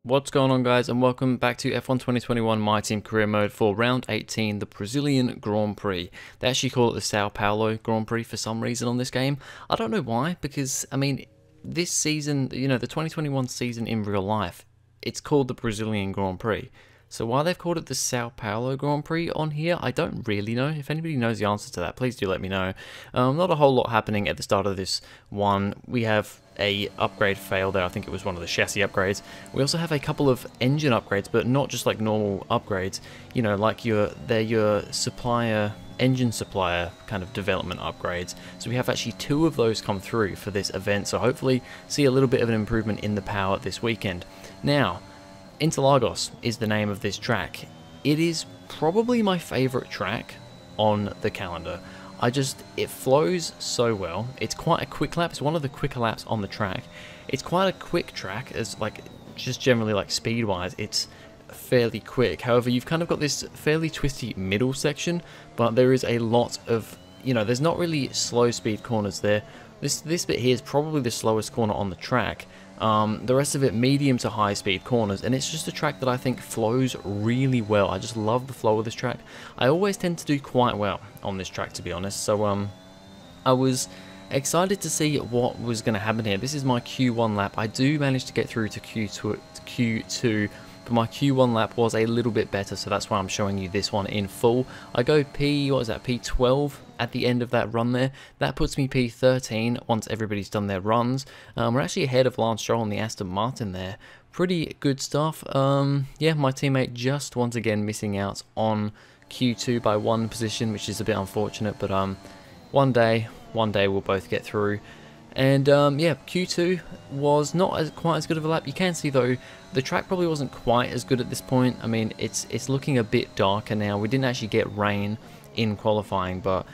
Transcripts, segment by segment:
What's going on, guys, and welcome back to F1 2021 My Team Career Mode for Round 18, the Brazilian Grand Prix. They actually call it the Sao Paulo Grand Prix for some reason on this game. I don't know why, because, I mean, this season, the 2021 season in real life, it's called the Brazilian Grand Prix. So why they've called it the Sao Paulo Grand Prix on here, I don't really know. If anybody knows the answer to that, please do let me know. Not a whole lot happening at the start of this one. We have a upgrade fail there. I think it was one of the chassis upgrades. We also have a couple of engine upgrades, but not just like normal upgrades. Like they're your engine supplier kind of development upgrades. So we have actually two of those come through for this event. So hopefully see a little bit of an improvement in the power this weekend. Now, Interlagos is the name of this track. It is probably my favorite track on the calendar. It flows so well. It's quite a quick lap. It's one of the quicker laps on the track. It's quite a quick track, as just generally speed wise, it's fairly quick. However, you've kind of got this fairly twisty middle section, but there is a lot of, there's not really slow speed corners there. This bit here is probably the slowest corner on the track. The rest of it medium to high speed corners, and it's just a track that I think flows really well. I just love the flow of this track. I always tend to do quite well on this track, to be honest, so I was excited to see what was going to happen here. This is my Q1 lap. I do manage to get through to Q2, but my Q1 lap was a little bit better, so that's why I'm showing you this one in full. I go P12 at the end of that run there. That puts me P13 once everybody's done their runs. We're actually ahead of Lance Stroll on the Aston Martin there. Pretty good stuff. Yeah, my teammate just once again missing out on Q2 by one position, which is a bit unfortunate, but one day we'll both get through. And yeah, Q2 was not quite as good of a lap. You can see though, the track probably wasn't quite as good at this point. I mean, it's looking a bit darker now. We didn't actually get rain in qualifying, but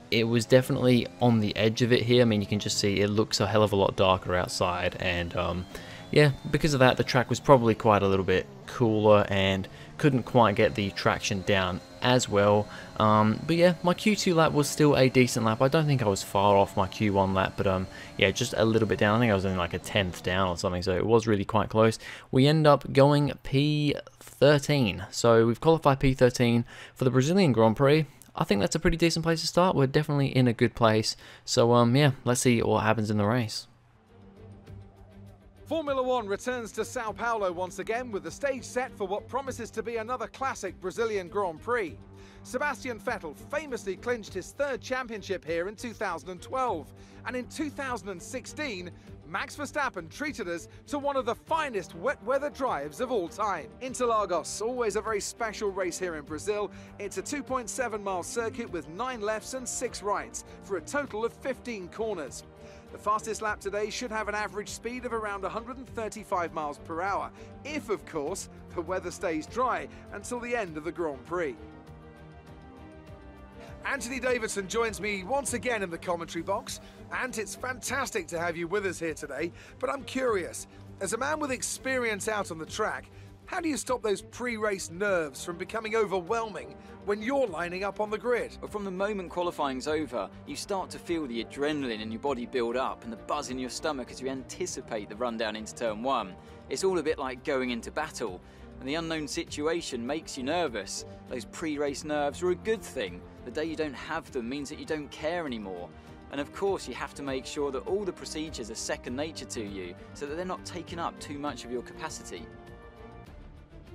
it was definitely on the edge of it here. I mean, you can just see it looks a hell of a lot darker outside, and yeah, because of that, the track was probably quite a little bit cooler and couldn't quite get the traction down as well. But yeah, my Q2 lap was still a decent lap. I don't think I was far off my Q1 lap, but yeah, just a little bit down. I think I was only like a 10th down or something, so it was really quite close. We end up going P13, so we've qualified P13 for the Brazilian Grand Prix. I think that's a pretty decent place to start. We're definitely in a good place, so yeah, let's see what happens in the race. Formula One returns to Sao Paulo once again with the stage set for what promises to be another classic Brazilian Grand Prix. Sebastian Vettel famously clinched his third championship here in 2012, and in 2016, Max Verstappen treated us to one of the finest wet weather drives of all time. Interlagos, always a very special race here in Brazil. It's a 2.7 mile circuit with 9 lefts and 6 rights for a total of 15 corners. The fastest lap today should have an average speed of around 135 miles per hour, if of course the weather stays dry until the end of the Grand Prix. Anthony Davidson joins me once again in the commentary box, and it's fantastic to have you with us here today, but I'm curious, as a man with experience out on the track, how do you stop those pre-race nerves from becoming overwhelming when you're lining up on the grid? Well, from the moment qualifying's over, you start to feel the adrenaline in your body build up and the buzz in your stomach as you anticipate the run down into turn 1. It's all a bit like going into battle, and the unknown situation makes you nervous. Those pre-race nerves are a good thing. The day you don't have them means that you don't care anymore. And of course, you have to make sure that all the procedures are second nature to you so that they're not taking up too much of your capacity.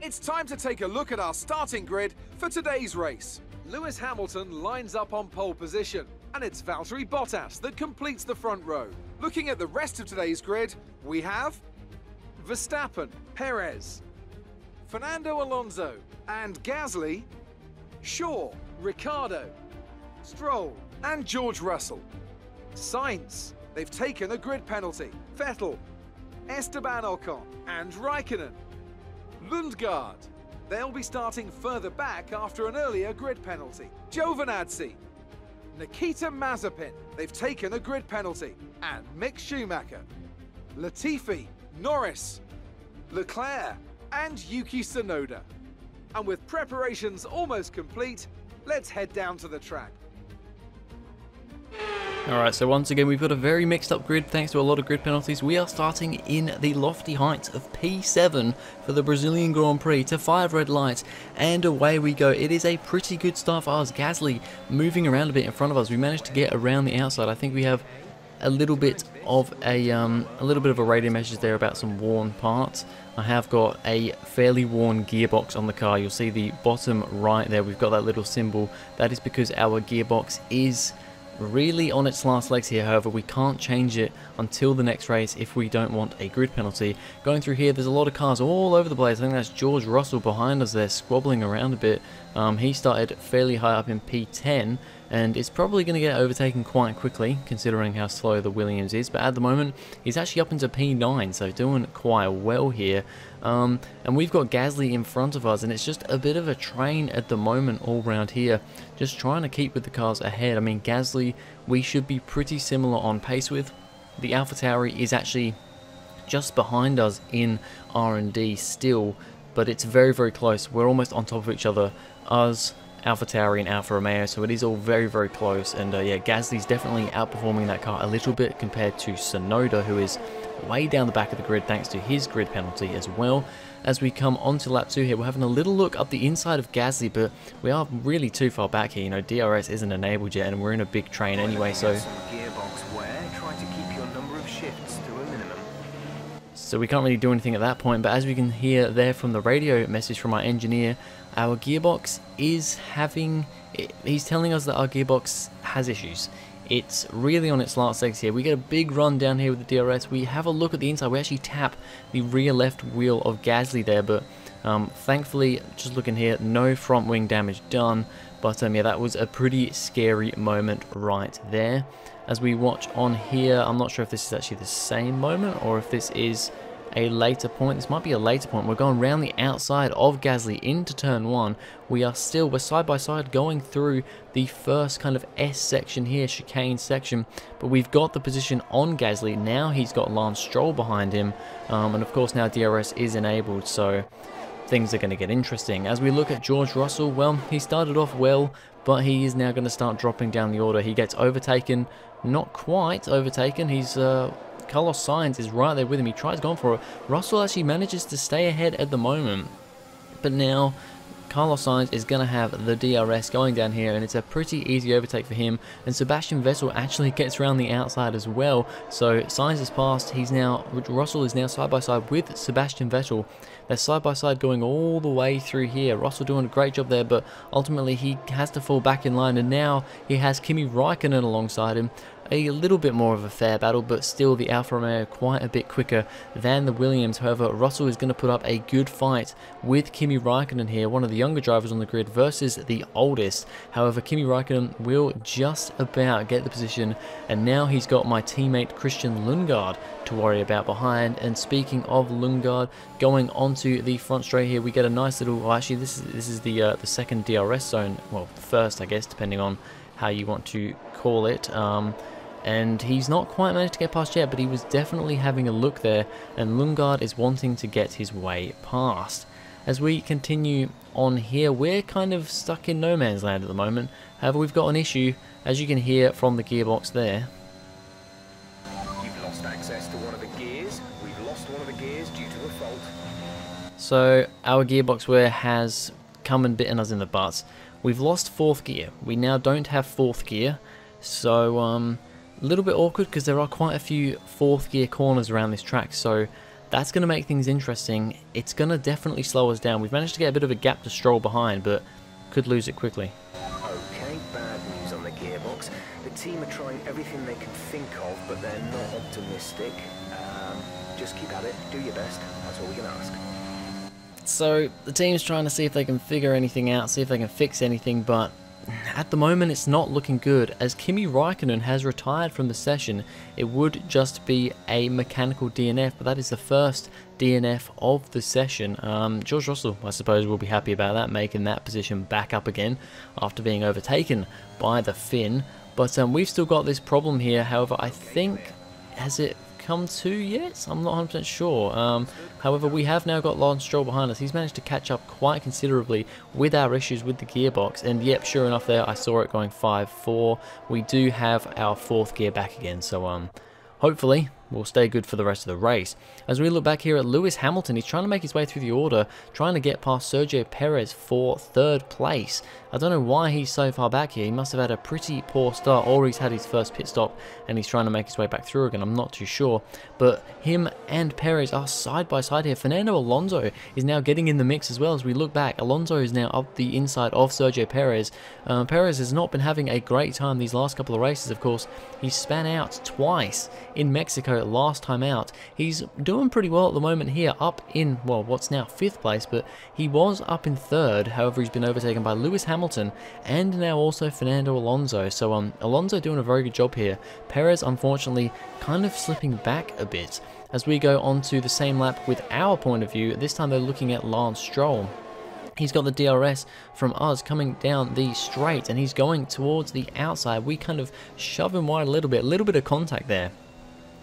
It's time to take a look at our starting grid for today's race. Lewis Hamilton lines up on pole position, and it's Valtteri Bottas that completes the front row. Looking at the rest of today's grid, we have Verstappen, Perez, Fernando Alonso, and Gasly, Shaw, Ricciardo, Stroll, and George Russell. Sainz, they've taken a grid penalty. Vettel, Esteban Ocon, and Raikkonen. Lundgaard, they'll be starting further back after an earlier grid penalty. Giovinazzi, Nikita Mazepin, they've taken a grid penalty. And Mick Schumacher, Latifi, Norris, Leclerc, and Yuki Tsunoda. And with preparations almost complete, let's head down to the track. Alright, so once again we've got a very mixed up grid thanks to a lot of grid penalties. We are starting in the lofty heights of P7 for the Brazilian Grand Prix to 5 red lights, and away we go. It is a pretty good start for us. Gasly moving around a bit in front of us. We managed to get around the outside. I think we have a little bit of a radio message there about some worn parts. I have got a fairly worn gearbox on the car. You'll see the bottom right there, we've got that little symbol. That is because our gearbox is really on its last legs here. However, we can't change it until the next race if we don't want a grid penalty. Going through here, there's a lot of cars all over the place. I think that's George Russell behind us there, squabbling around a bit. He started fairly high up in P10, and it's probably going to get overtaken quite quickly considering how slow the Williams is, but at the moment he's actually up into P9, so doing quite well here. And we've got Gasly in front of us, and it's just a bit of a train at the moment all round here, just trying to keep with the cars ahead. I mean, Gasly we should be pretty similar on pace with. The AlphaTauri is actually just behind us in R&D still, but it's very, very close. We're almost on top of each other, us, AlphaTauri and Alfa Romeo, so it is all very, very close. And yeah, Gasly's definitely outperforming that car a little bit compared to Tsunoda, who is way down the back of the grid thanks to his grid penalty as well. As we come onto lap 2 here, we're having a little look up the inside of Gasly, but we are really too far back here. You know, DRS isn't enabled yet, and we're in a big train anyway, so we can't really do anything at that point. But as we can hear there from the radio message from our engineer, our gearbox is he's telling us that our gearbox has issues. It's really on its last legs here. We get a big run down here with the DRS. We have a look at the inside. We actually tap the rear left wheel of Gasly there, but thankfully, just looking here, no front wing damage done. But yeah, that was a pretty scary moment right there. As we watch on here, I'm not sure if this is actually the same moment or if this is a later point. This might be a later point. We're going around the outside of Gasly into turn 1. We're side by side going through the first kind of S section here, chicane section, but we've got the position on Gasly. Now he's got Lance Stroll behind him, and of course now DRS is enabled, so things are going to get interesting. As we look at George Russell, well, he started off well, but he is now going to start dropping down the order. He gets overtaken, not quite overtaken. He's Carlos Sainz is right there with him. He tries going for it. Russell actually manages to stay ahead at the moment, but now Carlos Sainz is going to have the DRS going down here, and it's a pretty easy overtake for him. And Sebastian Vettel actually gets around the outside as well. So Sainz is passed. Russell is now side by side with Sebastian Vettel. They're side by side going all the way through here. Russell doing a great job there, but ultimately he has to fall back in line, and now he has Kimi Raikkonen alongside him. A little bit more of a fair battle, but still the Alfa Romeo quite a bit quicker than the Williams. However, Russell is going to put up a good fight with Kimi Raikkonen here, one of the younger drivers on the grid versus the oldest. However, Kimi Raikkonen will just about get the position, and now he's got my teammate Christian Lundgaard to worry about behind. And speaking of Lundgaard, going onto the front straight here, we get a nice little, well, actually this is the second DRS zone, well, first I guess, depending on how you want to call it. And he's not quite managed to get past yet, but he was definitely having a look there, and Lundgaard is wanting to get his way past. As we continue on here, we're kind of stuck in no man's land at the moment. However, we've got an issue, as you can hear from the gearbox there. You've lost access to one of the gears. We've lost one of the gears due to a fault. So our gearbox wear has come and bitten us in the butts. We've lost 4th gear. We now don't have 4th gear, so a little bit awkward because there are quite a few 4th gear corners around this track, so that's going to make things interesting. It's going to definitely slow us down. We've managed to get a bit of a gap to Stroll behind, but could lose it quickly. Okay, bad news on the gearbox. The team are trying everything they can think of, but they're not optimistic. Just keep at it, do your best, that's all we can ask. So the team's trying to see if they can figure anything out, see if they can fix anything, but at the moment it's not looking good. As Kimi Raikkonen has retired from the session, it would just be a mechanical DNF, but that is the first DNF of the session. George Russell, I suppose, will be happy about that, making that position back up again after being overtaken by the Finn. But we've still got this problem here. However, I think, has it come to yet? I'm not 100% sure. However, we have now got Lance Stroll behind us. He's managed to catch up quite considerably with our issues with the gearbox. And yep, sure enough there, I saw it going 5-4. We do have our 4th gear back again. So hopefully will stay good for the rest of the race. As we look back here at Lewis Hamilton, he's trying to make his way through the order, trying to get past Sergio Perez for 3rd place. I don't know why he's so far back here. He must have had a pretty poor start, or he's had his first pit stop and he's trying to make his way back through again. I'm not too sure. But him and Perez are side by side here. Fernando Alonso is now getting in the mix as well. As we look back, Alonso is now up the inside of Sergio Perez. Perez has not been having a great time these last couple of races, of course. He span out twice in Mexico last time out. He's doing pretty well at the moment here, up in, well, what's now 5th place, but he was up in 3rd. However, he's been overtaken by Lewis Hamilton and now also Fernando Alonso. So Alonso doing a very good job here. Perez unfortunately kind of slipping back a bit. As we go on to the same lap with our point of view, this time they're looking at Lance Stroll. He's got the DRS from us coming down the straight and he's going towards the outside. We kind of shove him wide a little bit of contact there.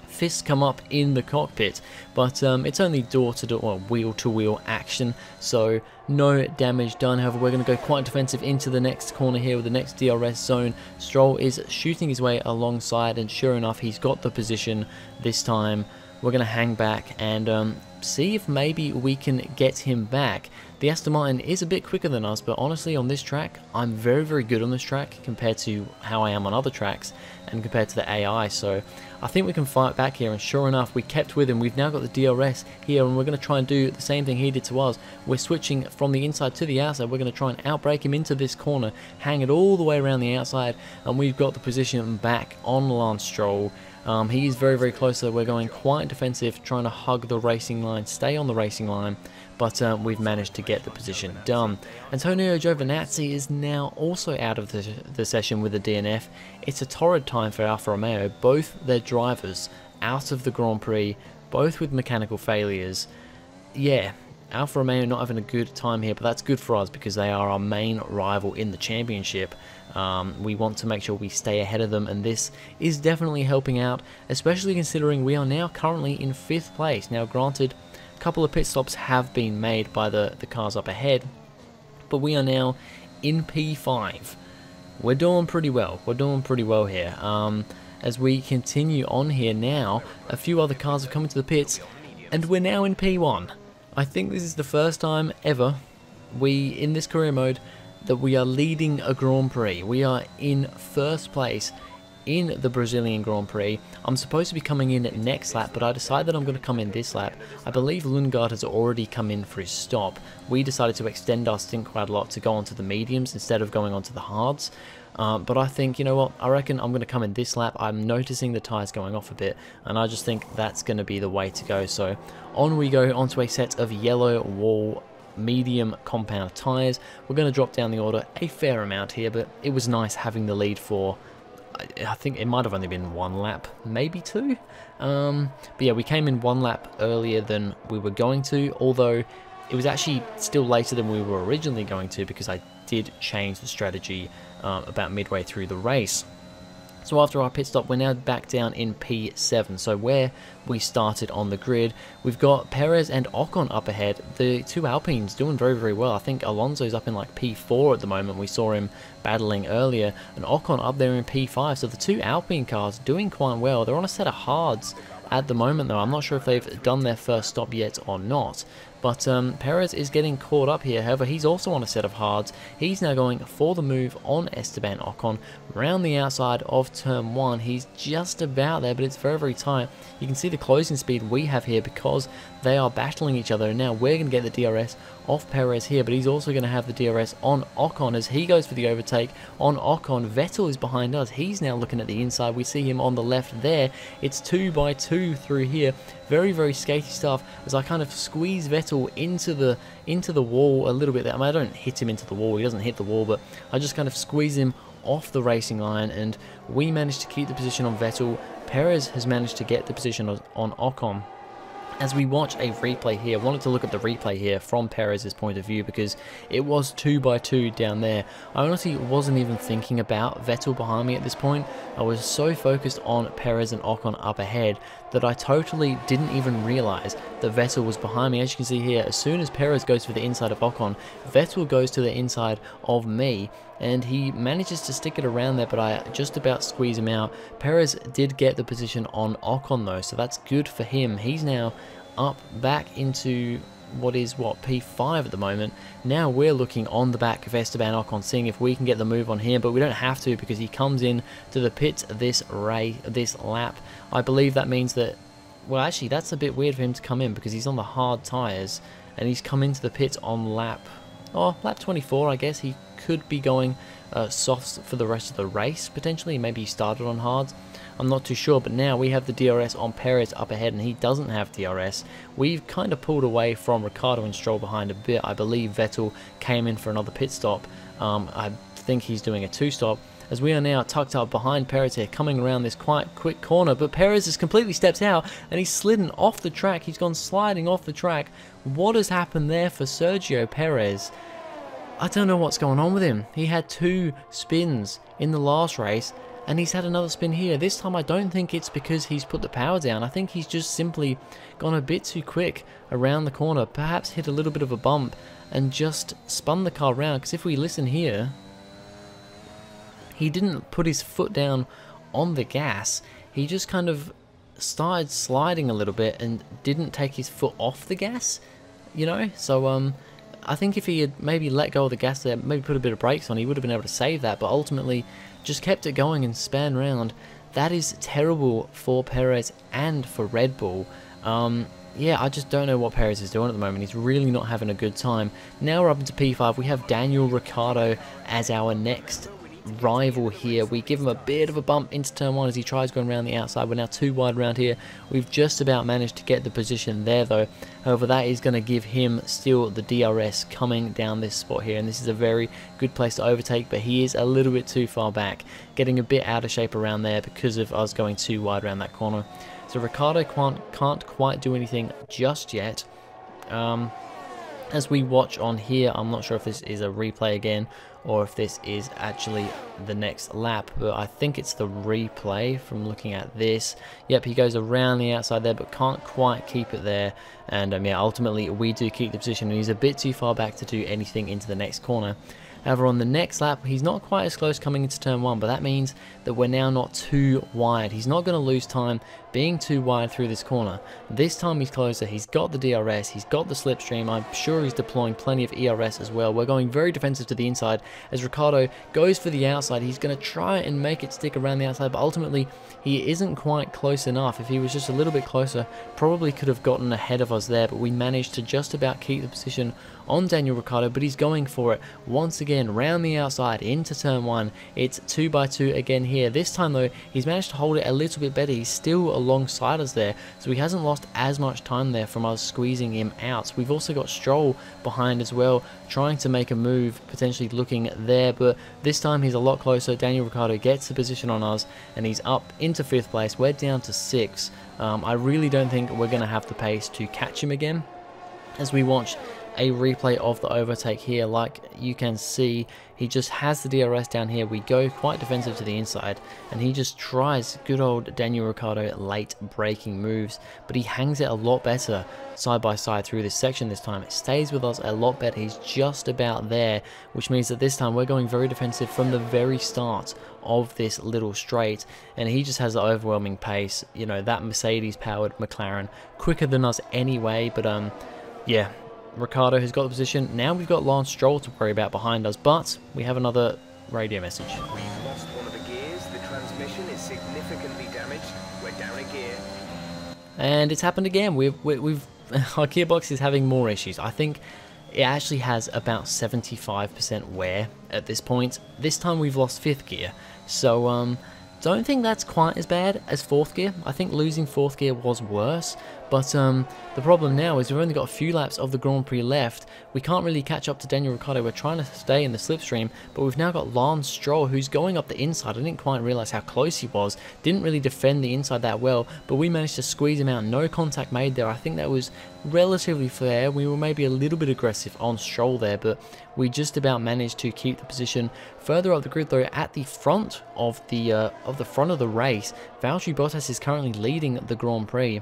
Fists come up in the cockpit, but it's only door-to-door or wheel-to-wheel action, so no damage done. However, we're going to go quite defensive into the next corner here with the next DRS zone. Stroll is shooting his way alongside, and sure enough, he's got the position this time. We're going to hang back and see if maybe we can get him back. The Aston Martin is a bit quicker than us, but honestly on this track, I'm very, very good on this track compared to how I am on other tracks and compared to the AI, so I think we can fight back here, and sure enough, we kept with him. We've now got the DRS here, and we're going to try and do the same thing he did to us. We're switching from the inside to the outside. We're going to try and outbrake him into this corner, hang it all the way around the outside, and we've got the position back on Lance Stroll. He is very, very close, so we're going quite defensive, trying to hug the racing line, stay on the racing line, but we've managed to get the position done. Antonio Giovinazzi is now also out of the session with the DNF. It's a torrid time for Alfa Romeo, both their drivers out of the Grand Prix, both with mechanical failures. Yeah, Alfa Romeo not having a good time here, but that's good for us because they are our main rival in the championship. We want to make sure we stay ahead of them, and this is definitely helping out, especially considering we are now currently in 5th place. Now granted, a couple of pit stops have been made by the cars up ahead, but we are now in P5. We're doing pretty well. We're doing pretty well here. As we continue on here now, a few other cars have come into the pits, and we're now in P1. I think this is the first time ever in this career mode that we are leading a Grand Prix. We are in 1st place in the Brazilian Grand Prix. I'm supposed to be coming in at next lap, but I decided that I'm going to come in this lap. I believe Lundgaard has already come in for his stop. We decided to extend our stint quite a lot to go onto the mediums instead of going onto the hards. But I think, you know what, I reckon I'm going to come in this lap. I'm noticing the tyres going off a bit, and I just think that's going to be the way to go. So on we go onto a set of yellow wall medium compound tyres. We're going to drop down the order a fair amount here, but it was nice having the lead for, I think it might have only been 1 lap, maybe 2. But yeah, we came in 1 lap earlier than we were going to, although it was actually still later than we were originally going to because I did change the strategy about midway through the race. So after our pit stop, we're now back down in P7, so where we started on the grid. We've got Perez and Ocon up ahead. The 2 Alpines doing very, very well. I think Alonso's up in like P4 at the moment. We saw him battling earlier, and Ocon up there in P5. So the 2 Alpine cars doing quite well. They're on a set of hards at the moment though. I'm not sure if they've done their first stop yet or not. But Perez is getting caught up here. However, he's also on a set of hards. He's now going for the move on Esteban Ocon round the outside of turn 1. He's just about there, but it's very, very tight. You can see the closing speed we have here because they are battling each other. And now we're going to get the DRS off Perez here, but he's also going to have the DRS on Ocon as he goes for the overtake on Ocon. Vettel is behind us. He's now looking at the inside. We see him on the left there. It's 2 by 2 through here. Very, very skaty stuff as I kind of squeeze Vettel into the wall a little bit there. I mean, I don't hit him into the wall. He doesn't hit the wall, but I just kind of squeeze him off the racing line, and we managed to keep the position on Vettel. Perez has managed to get the position on Ocon. As we watch a replay here, I wanted to look at the replay here from Perez's point of view because it was 2x2 down there. I honestly wasn't even thinking about Vettel behind me at this point. I was so focused on Perez and Ocon up ahead that I totally didn't even realize that Vettel was behind me. As you can see here, as soon as Perez goes for the inside of Ocon, Vettel goes to the inside of me, and he manages to stick it around there, but I just about squeeze him out. Perez did get the position on Ocon though, so that's good for him. He's now up back into what is P5 at the moment. Now we're looking on the back of Esteban Ocon, seeing if we can get the move on him, but we don't have to because he comes in to the pits this lap. I believe that means that, well, actually that's a bit weird for him to come in because he's on the hard tyres and he's come into the pits on lap 24. I guess he could be going softs for the rest of the race potentially. Maybe he started on hards, I'm not too sure, but now we have the DRS on Perez up ahead and he doesn't have DRS. We've kind of pulled away from Ricciardo and Stroll behind a bit. I believe Vettel came in for another pit stop. I think he's doing a 2-stop, as we are now tucked up behind Perez here, coming around this quite quick corner, but Perez has completely stepped out and he's slidden off the track. He's gone sliding off the track. What has happened there for Sergio Perez? I don't know what's going on with him. He had 2 spins in the last race and he's had another spin here. This time I don't think it's because he's put the power down. I think he's just simply gone a bit too quick around the corner, perhaps hit a little bit of a bump and just spun the car around, because if we listen here, he didn't put his foot down on the gas. He just kind of started sliding a little bit and didn't take his foot off the gas, you know? So I think if he had maybe let go of the gas there, maybe put a bit of brakes on, he would have been able to save that, but ultimately just kept it going and span round. That is terrible for Perez and for Red Bull. Yeah, I just don't know what Perez is doing at the moment. He's really not having a good time. Now we're up into P5. We have Daniel Ricciardo as our next rival here. We give him a bit of a bump into turn 1 as he tries going around the outside. We're now 2 wide around here. We've just about managed to get the position there though. However, that is going to give him still the DRS coming down this spot here, and this is a very good place to overtake, but he is a little bit too far back, getting a bit out of shape around there because of us going too wide around that corner. So Ricciardo can't quite do anything just yet. As we watch on here, I'm not sure if this is a replay again or if this is actually the next lap, but I think it's the replay from looking at this. Yep, he goes around the outside there but can't quite keep it there, and yeah, ultimately we do keep the position and he's a bit too far back to do anything into the next corner. However, on the next lap, he's not quite as close coming into turn 1, but that means that we're now not too wide. He's not going to lose time being too wide through this corner. This time he's closer, he's got the DRS, he's got the slipstream, I'm sure he's deploying plenty of ERS as well. We're going very defensive to the inside as Ricciardo goes for the outside. He's going to try and make it stick around the outside, but ultimately he isn't quite close enough. If he was just a little bit closer, probably could have gotten ahead of us there, but we managed to just about keep the position on Daniel Ricciardo, but he's going for it once again round the outside into turn 1. It's 2x2 again here. This time though, he's managed to hold it a little bit better. He's still alongside us there, so he hasn't lost as much time there from us squeezing him out. We've also got Stroll behind as well, trying to make a move, potentially looking there, but this time he's a lot closer. Daniel Ricciardo gets the position on us and he's up into 5th place. We're down to 6. I really don't think we're going to have the pace to catch him again. As we watch a replay of the overtake here, like you can see, he just has the DRS down here. We go quite defensive to the inside and he just tries good old Daniel Ricciardo late braking moves, but he hangs it a lot better side by side through this section this time. It stays with us a lot better. He's just about there, which means that this time we're going very defensive from the very start of this little straight, and he just has the overwhelming pace. You know, that Mercedes powered McLaren quicker than us anyway, but yeah, Ricciardo has got the position. Now we've got Lance Stroll to worry about behind us, but we have another radio message. We've lost one of the gears. The transmission is significantly damaged. We're down a gear. And it's happened again. We've our gearbox is having more issues. I think it actually has about 75% wear at this point. This time we've lost 5th gear, so don't think that's quite as bad as 4th gear. I think losing 4th gear was worse, But the problem now is we've only got a few laps of the Grand Prix left. We can't really catch up to Daniel Ricciardo. We're trying to stay in the slipstream, but we've now got Lance Stroll, who's going up the inside. I didn't quite realise how close he was. Didn't really defend the inside that well, but we managed to squeeze him out. No contact made there. I think that was relatively fair. We were maybe a little bit aggressive on Stroll there, but we just about managed to keep the position. Further up the grid though, at the front of the front of the race, Valtteri Bottas is currently leading the Grand Prix.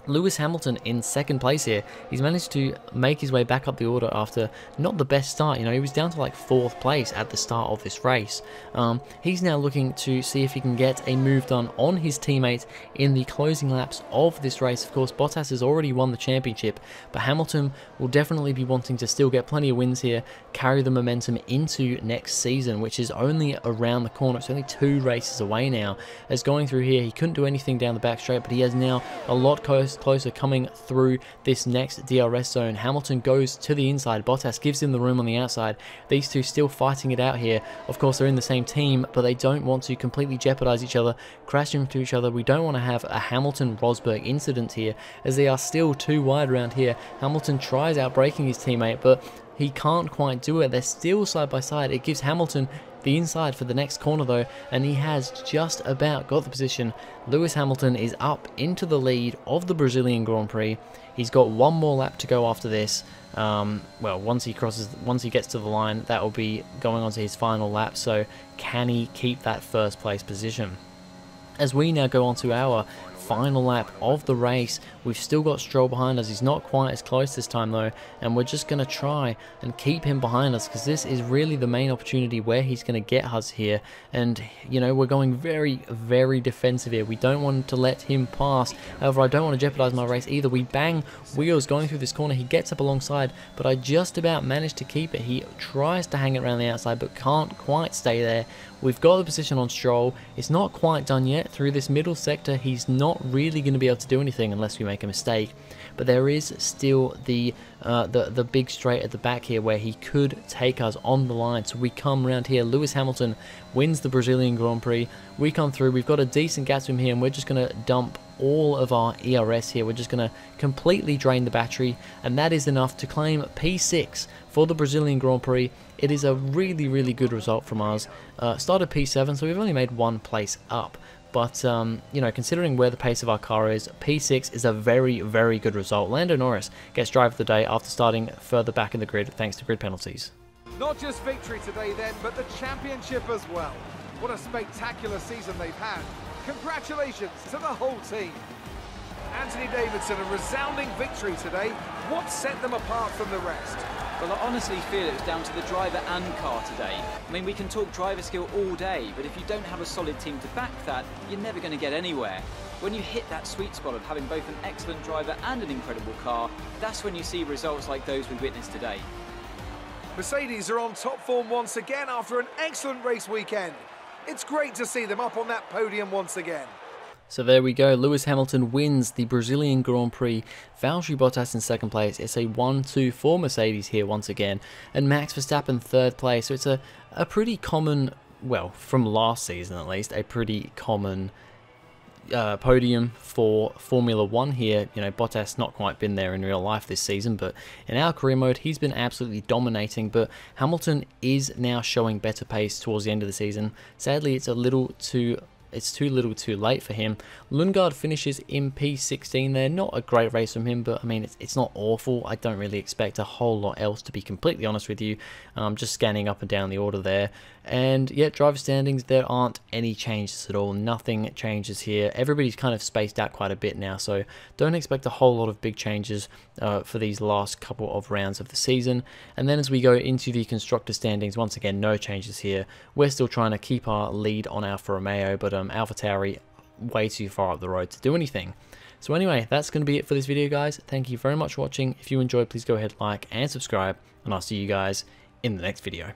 Lewis Hamilton in second place here. He's managed to make his way back up the order after not the best start. You know, he was down to like 4th place at the start of this race. He's now looking to see if he can get a move done on his teammates in the closing laps of this race. Of course, Bottas has already won the championship, but Hamilton will definitely be wanting to still get plenty of wins here, carry the momentum into next season, which is only around the corner. It's only 2 races away now. As going through here, he couldn't do anything down the back straight, but he has now a lot closer coming through this next DRS zone. Hamilton goes to the inside. Bottas gives him the room on the outside. These two still fighting it out here. Of course, they're in the same team, but they don't want to completely jeopardize each other, crash into each other. We don't want to have a Hamilton-Rosberg incident here, as they are still too wide around here. Hamilton tries out braking his teammate, but he can't quite do it. They're still side by side. It gives Hamilton the inside for the next corner though, and he has just about got the position. Lewis Hamilton is up into the lead of the Brazilian Grand Prix. He's got one more lap to go after this. Well, once he gets to the line, that will be going on to his final lap. So can he keep that first place position? As we now go on to our final lap of the race, we've still got Stroll behind us. He's not quite as close this time though, and we're just going to try and keep him behind us, because this is really the main opportunity where he's going to get us here. And you know, we're going very, very defensive here. We don't want to let him pass. However, I don't want to jeopardize my race either. We bang wheels going through this corner. He gets up alongside, but I just about managed to keep it. He tries to hang it around the outside, but can't quite stay there. We've got the position on Stroll. It's not quite done yet. Through this middle sector, he's not really going to be able to do anything unless we make a mistake. But there is still the big straight at the back here where he could take us on the line. So we come around here. Lewis Hamilton wins the Brazilian Grand Prix. We come through. We've got a decent gap to him here, and we're just going to dump all of our ERS here. We're just going to completely drain the battery, and that is enough to claim P6 for the Brazilian Grand Prix. It is a really, really good result from us. Started P7, so we've only made 1 place up. But, you know, considering where the pace of our car is, P6 is a very, very good result. Lando Norris gets driver of the day after starting further back in the grid thanks to grid penalties. Not just victory today then, but the championship as well. What a spectacular season they've had. Congratulations to the whole team. Anthony Davidson, a resounding victory today. What set them apart from the rest? Well, I honestly feel it was down to the driver and car today. I mean, we can talk driver skill all day, but if you don't have a solid team to back that, you're never going to get anywhere. When you hit that sweet spot of having both an excellent driver and an incredible car, that's when you see results like those we witnessed today. Mercedes are on top form once again after an excellent race weekend. It's great to see them up on that podium once again. So there we go. Lewis Hamilton wins the Brazilian Grand Prix. Valtteri Bottas in second place. It's a 1-2 for Mercedes here once again. And Max Verstappen third place. So it's a pretty common, well, from last season at least, a pretty common podium for Formula 1 here. You know, Bottas not quite been there in real life this season, but in our career mode, he's been absolutely dominating. But Hamilton is now showing better pace towards the end of the season. Sadly, it's too little too late for him. Lundgaard finishes in P16 there. Not a great race from him, but I mean, it's not awful. I don't really expect a whole lot else, to be completely honest with you. Just scanning up and down the order there. And yeah, driver standings, there aren't any changes at all. Nothing changes here. Everybody's kind of spaced out quite a bit now, so don't expect a whole lot of big changes for these last couple of rounds of the season. And then as we go into the constructor standings, once again, no changes here. We're still trying to keep our lead on Alfa Romeo, but AlphaTauri way too far up the road to do anything. So anyway, that's going to be it for this video, guys. Thank you very much for watching. If you enjoyed, please go ahead, like and subscribe, and I'll see you guys in the next video.